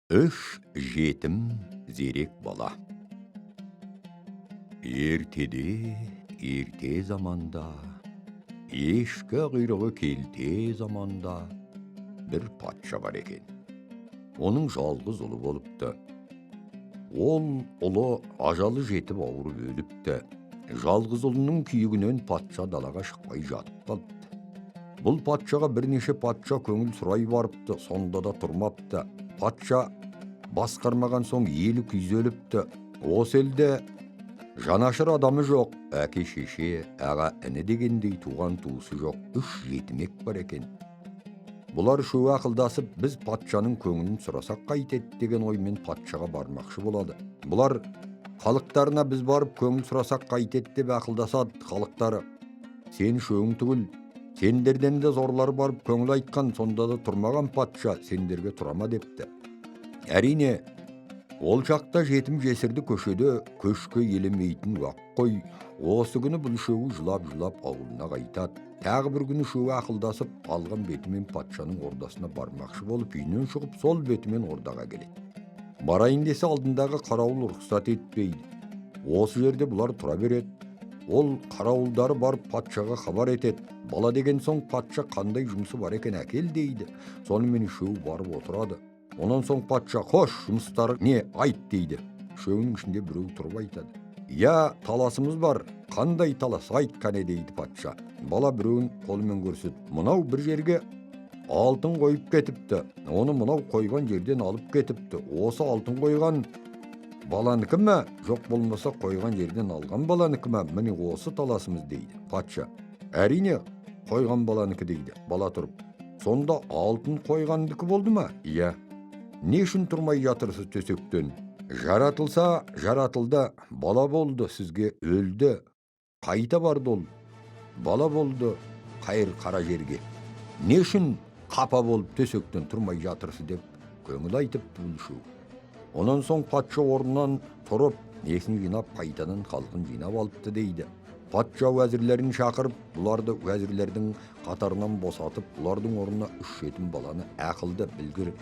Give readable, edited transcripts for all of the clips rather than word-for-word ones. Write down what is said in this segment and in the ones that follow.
Үш жетім зерек бала. Ерте заманда, ешкі құйрығы келте заманда, бір патша бар екен. Оның жалғыз ұлы болыпты. Ол ұлы ажалы жетіп ауырып өліпті. Жалғыз ұлының күйігінен патша далаға шықпай жатып қалыпты. Бұл патшаға бірнеше патша көңіл сұрай барыпты, сонда да тұрмапты. Патша басқармаған соң елі күйзеліпті. Осы елде жанашыр адамы жоқ, әке шеше, аға іні дегендей туған туысы жоқ, үш жетімек бар екен. Бұлар үшеуі ақылдасып, біз патшаның көңілін сұрасақ қайтеді деген оймен патшаға бармақшы болады. Бұлар халықтарына біз барып көңіл сұрасақ қайтеді деп ақылдасады. Халықтары: сен үшеуің түгіл, сендерден де зорлар барып көңіл айтқан, сонда да тұрмаған патша сендерге тұрама депті. Әрине, ол шақта жетім жесірді көшеде көшке елемейтін уақ қой. Осы күні бұл үшеуі жылап-жылап ауылына қайтады. Тағы бір күні үшеуі ақылдасып, алған бетімен патшаның ордасына бармақшы болып, үйінен шығып, сол бетімен ордаға келеді. Барайын десе алдындағы қарауыл рұқсат етпейді. Осы жерде бұлар тұра береді. Ол қарауылдары барып патшаға хабар етеді. Бала деген соң патша қандай жұмысы бар екен әкел дейді. Сонымен үшеуі барып отырады. Онан соң патша: хош, жұмыстары не, айт дейді. Үшеуінің ішінде біреу тұрып айтады: я, таласымыз бар. Қандай талас, айт қане дейді патша. Бала біреуін қолымен көрсетіп: мынау бір жерге алтын қойып кетіпті. Оны мынау қойған жерден алып кетіпті. Осы алтын қойған баланікі ме, жоқ болмаса қойған жерден алған баланікі ме? Міне осы таласымыз дейді. Патша: әрине қойған баланікі дейді. Бала тұрып: сонда алтын қойғандікі болды ма? Иә. Не үшін тұрмай жатырсыз төсектен? Жаратылса жаратылды, бала болды, сізге өлді. Қайта барды ол, бала болды, қайыр қара жерге. Не үшін қапа болып төсектен тұрмай жатырсыз деп көңіл айтып бұл. Онан соң патша орнынан тұрып, несін жинап, қайтадан халқын жинап алыпты дейді. Патша уәзірлерін шақырып, бұларды уәзірлердің қатарынан босатып, бұлардың орнына үш жетім баланы ақылды, білгір,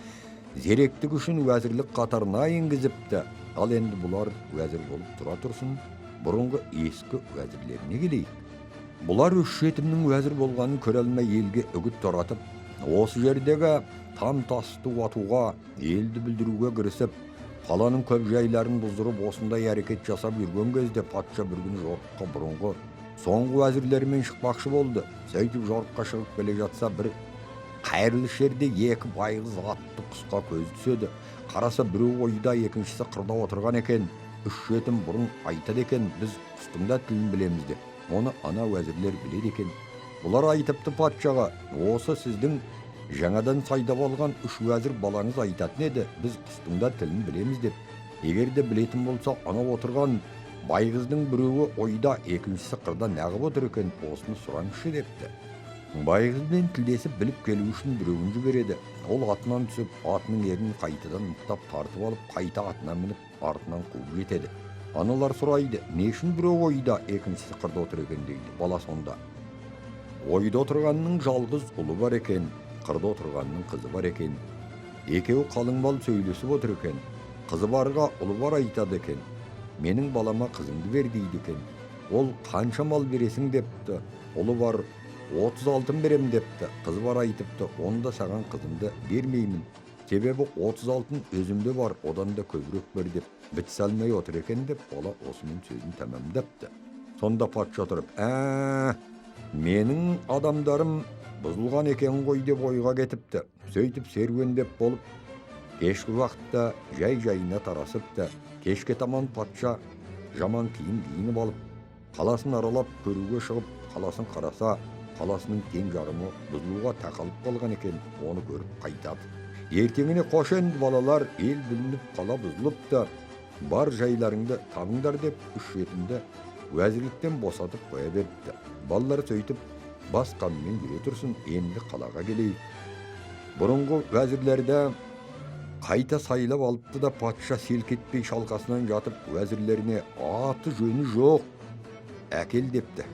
зеректік үшін уәзірлік қатарына енгізіпті. Ал енді бұлар уәзір болып тұра тұрсын, бұрынғы ескі уәзірлеріне келейік. Бұлар үш жетімнің уәзір болғанын көре алмай елге үгіт таратып, осы жердегі там тасты атуға, елді білдіруге кірісіп, қаланың көп жайларын бұздырып, осындай әрекет жасап жүрген кезде патша бір күні жорыққа бұрынғы соңғы уәзірлерімен шықпақшы болды. Сөйтіп жорыққа шығып келе жатса, бір қайырлы жерде екі байғыз атты құсқа көз түседі. Қараса біреу ойда, екіншісі қырда отырған екен. Үш жетім бұрын айтады екен: біз құстың да тілін білеміз деп. Оны ана уәзірлер біледі екен. Бұлар айтыпты патшаға: осы сіздің жаңадан сайдап алған үш уәзір балаңыз айтатын еді, біз құстың да тілін білеміз деп. Егер де білетін болса, ана отырған байғыздың біреуі ойда, екіншісі қырда нағып отыр екен, осыны сұраңызшы депті. Байғызбен тілдесіп біліп келу үшін біреуін жібереді. Ол атынан түсіп, атының ерін қайтадан мұқтап тартып алып, қайта атына мініп, артынан қуып жетеді. Аналар сұрайды: не үшін біреу ойда, екіншісі қырда отыр екен дейді. Бала сонда: ойда отырғанның жалғыз ұлы бар екен, қырда отырғанның қызы бар екен. Екеуі қалың мал сөйлесіп отыр екен. Қызы барға ұлы бар айтады екен: менің балама қызыңды бер дейді екен. Ол қанша мал бересің депті. Ұлы бар: 30 алтын берем депті. Қызы бар айтыпты: онда саған қызымды бермеймін. Себебі 30 алтын өзімде бар, одан да көбірек бер деп біт салмай отыр екен деп, бала осымен сөзін тәмамдапты. Сонда патша тұрып: менің адамдарым бұзылған екен ғой деп ойға кетіпті. Сөйтіп серуендеп болып, кешкі уақытта жай-жайына тарасыпты. Кешке таман патша жаман киім киініп алып, қаласын аралап көруге шығып, қаласын қараса, қаласының тең жарымы бұзылуға тақалып қалған екен. Оны көріп қайтады. Ертеңіне: қош енді балалар, ел бүлініп, қала бұзылыпты. Бар жайларыңды табыңдар деп үш жетімді уәзірліктен босатып қоя беріпті. Балалар сөйтіп бас қамымен жүре тұрсын, енді қалаға келейік. Бұрынғы уәзірлерді қайта сайлап алыпты да патша селк етпей шалқасынан жатып уәзірлеріне: аты жөні жоқ, әкел депті.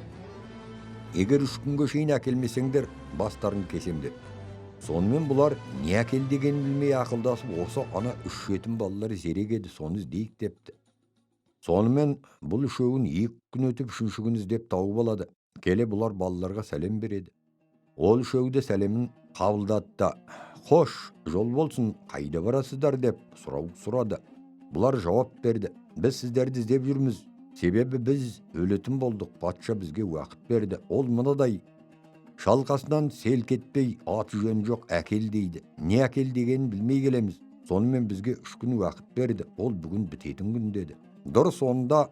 Егер 3 күнге шейін әкелмесеңдер, бастарын кесем деп. Сонымен бұлар не әкел дегенін білмей ақылдасып, осы ана үш жетім балалары зерек еді, соны іздейік депті. Сонымен бұл үшеуін 2 күн өтіп, үшінші күн іздеп тауып алады. Келе бұлар балаларға сәлем береді. Ол үшеуі де сәлемін қабылдады да, «Хош, жол болсын, қайда барасыздар?» деп сұрады. Бұлар жауап берді. «Біз сіздерді іздеп жүрміз. Себебі біз өлетін болдық. Патша бізге уақыт берді. Ол мынадай, шалқасынан селк етпей, аты жөн жоқ, әкел дейді. Не әкел дегенін білмей келеміз. Сонымен бізге 3 күн уақыт берді. Ол бүгін бітетін күн деді. Дұрыс, онда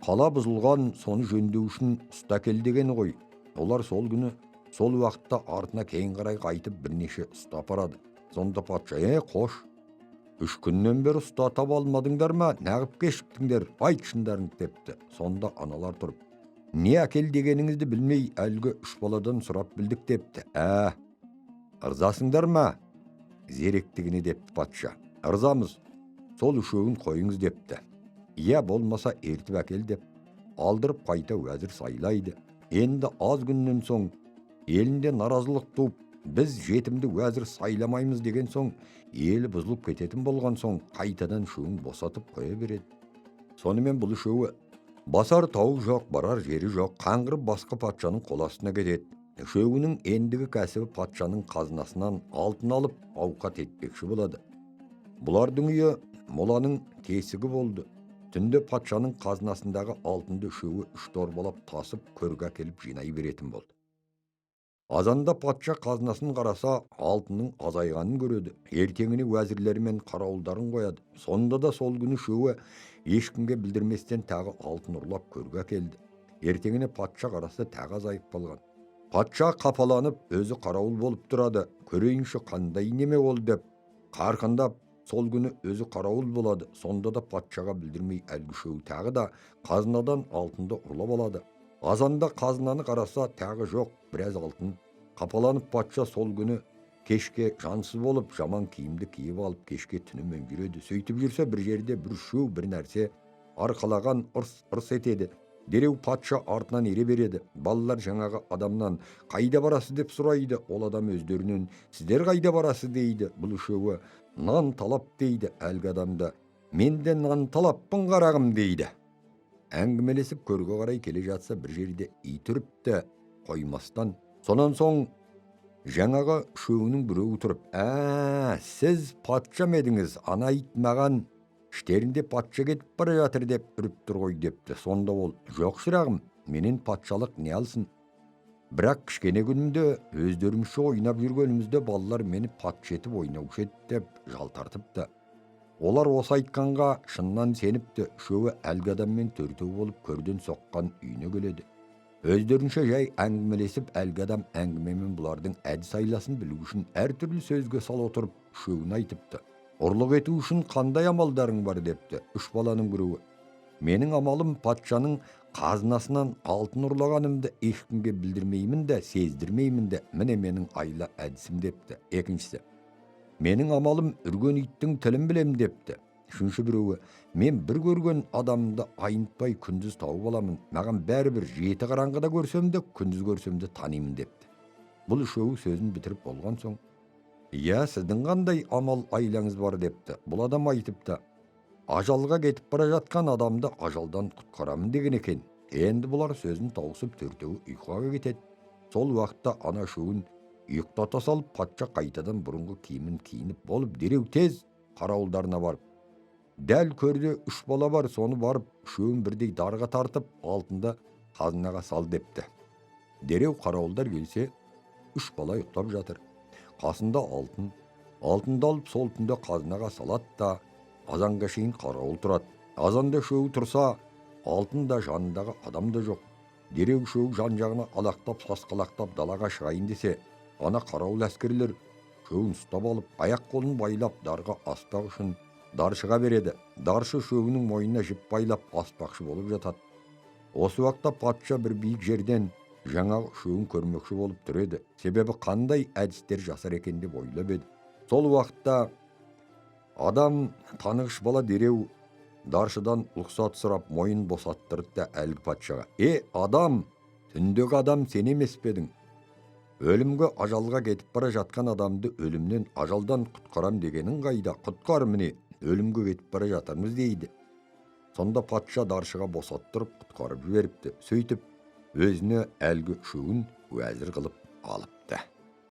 қала бұзылған, соны жөндеу үшін ұста әкел дегені ғой». Олар сол күні сол уақытта артына кейін қарай қайтып бірнеше ұста апарады. Сонда патша: «Қош, 3 күннен бері ұста таба алмадыңдар ма? Нағып кешіктіңдер? Айт шындарыңды» депті. Сонда аналар тұрып: «Не әкел дегеніңізді білмей, әлгі 3 баладан сұрап білдік» депті. Ырзасыңдар ма?» Зеректігіне депті патша. «Ырзамыз, сол үшеуін қойыңыз» депті. «Иә, болмаса ертіп әкел» деп алдырып қайта уәзір сайлайды. Енді аз күннен соң елінде наразылық туып, біз жетімді уәзір сайламаймыз деген соң, елі бұзылып кететін болған соң, қайтадан үшеуін босатып қоя береді. Сонымен бұл үшеуі басар тауы жоқ, барар жері жоқ, қаңғырып басқа патшаның қол астына кетеді. Үшеуінің ендігі кәсібі патшаның қазынасынан алтын алып ауқат етпекші болады. Бұлардың үйі моланың тесігі болды. Түнде патшаның қазынасындағы алтынды үшеуі 3 торбалап тасып көрге әкеліп жинай беретін болды. Азанда патша қазынасын қараса, алтынның азайғанын көреді. Ертеңіне уәзірлері мен қарауылдарын қояды. Сонда да сол күні үшеуі ешкімге білдірместен тағы алтын ұрлап көрге әкелді. Ертеңіне патша қараса, тағы азайып қалған. Патша қапаланып, өзі қарауыл болып тұрады. «Көрейінші, қандай неме ол?» деп қарқындап, сол күні өзі қарауыл болады. Сонда да патшаға білдірмей әлгі үшеуі тағы да қазынадан алтынды ұрлап алады. Азанда қазынаны қараса, тағы жоқ, біраз алтын. Қапаланып патша сол күні кешке жансыз болып, жаман киімді киіп алып, кешке түнімен жүреді. Сөйтіп жүрсе, бір жерде бір үшеу бір нәрсе арқалаған ырс етеді. Дереу патша артынан ере береді. Балалар жаңағы адамнан «Қайда барасы?» деп сұрайды. Ол адам өздерінен «Сіздер қайда барасы?» дейді. Бұл үшеуі «Нан талап» дейді. Әлгі адамда «Мен де нан талаппын қарағым» дейді. Әңгімелесіп көрге қарай келе жатса, бір жерде ит үріпті қоймастан. Сонан соң жаңағы үшеуінің біреуі тұрып: «Сіз патша ма едіңіз? Ана ит маған іштерінде патша кетіп бара жатыр деп үріп тұр ғой» депті. Сонда ол: «Жоқ шырағым, менен патшалық не алсын? Бірақ кішкене күнімде өздерімізше ойнап жүргенімізде балалар мені патша етіп ойнаушы еді» деп жалтартыпты. Олар осы айтқанға шыннан сеніпті. Үшеуі әлгі адаммен төртеу болып көрден соққан үйіне келеді. Өздерінше жай әңгімелесіп, әлгі адам әңгімемен бұлардың әдіс айласын білу үшін әртүрлі сөзге сал отырып, үшеуін айтыпты. «Ұрлық ету үшін қандай амалдарың бар?» депті. 3 баланың біреуі: «Менің амалым патшаның қазынасынан алтын ұрлағанымды ешкімге білдірмеймін де, сездірмеймін де, міне менің айла әдісім» депті. Екіншісі: «Менің амалым үрген иттің тілін білем» депті. Үшінші біреуі: «Мен бір көрген адамды айнытпай күндіз тауып аламын. Маған бәрібір жеті қараңғыда көрсем де, күндіз көрсем де танимын» депті. Бұл үшеуі сөзін бітіріп болған соң: «Иә, сіздің қандай амал айлаңыз бар?» депті. Бұл адам айтыпты: «Ажалға кетіп бара жатқан адамды ажалдан құтқарамын» деген екен. Енді бұлар сөзін тауысып төртеуі ұйқыға кетеді. Сол уақытта ана үшеуін ұйықтата салып, патша қайтадан бұрынғы киімін киініп болып, дереу тез қарауылдарына барып, дәл көрде 3 бала бар, соны барып үшеуін бірдей дарға тартып, алтынды қазынаға сал депті. Дереу қарауылдар келсе, 3 бала ұйықтап жатыр. Қасында алтынды алып сол түнде қазынаға салат та, азанға шейін қарауыл тұрады. Азанда үшеуі тұрса, алтын да жанындағы адам да жоқ. Дереу үшеуі жан-жағына алақтап, сасқалақтап далаға шығайын десе, ана қарауыл әскерлер үшеуін ұстап алып, аяқ-қолын байлап, дарға аспақ үшін даршыға береді. Даршы үшеуінің мойнына жіп байлап аспақшы болып жатады. Осы уақытта патша бір биік жерден жаңағы үшеуін көрмекші болып тұр еді. Себебі қандай әдістер жасар екен деп ойлап еді. Сол уақытта адам танығыш бала дереу даршыдан рұқсат сұрап мойын босаттырды да әлгі патшаға: «Адам, түндегі адам сен емес пе едің? Өлімге ажалға кетіп бара жатқан адамды өлімнен ажалдан құтқарам дегенін қайда, құтқар міне, өлімге кетіп бара жатырмыз дейді. Сонда патша даршыға босаттырып құтқарып жіберіпті. Сөйтіп, өзіне әлгі үшеуін уәзір қылып алып.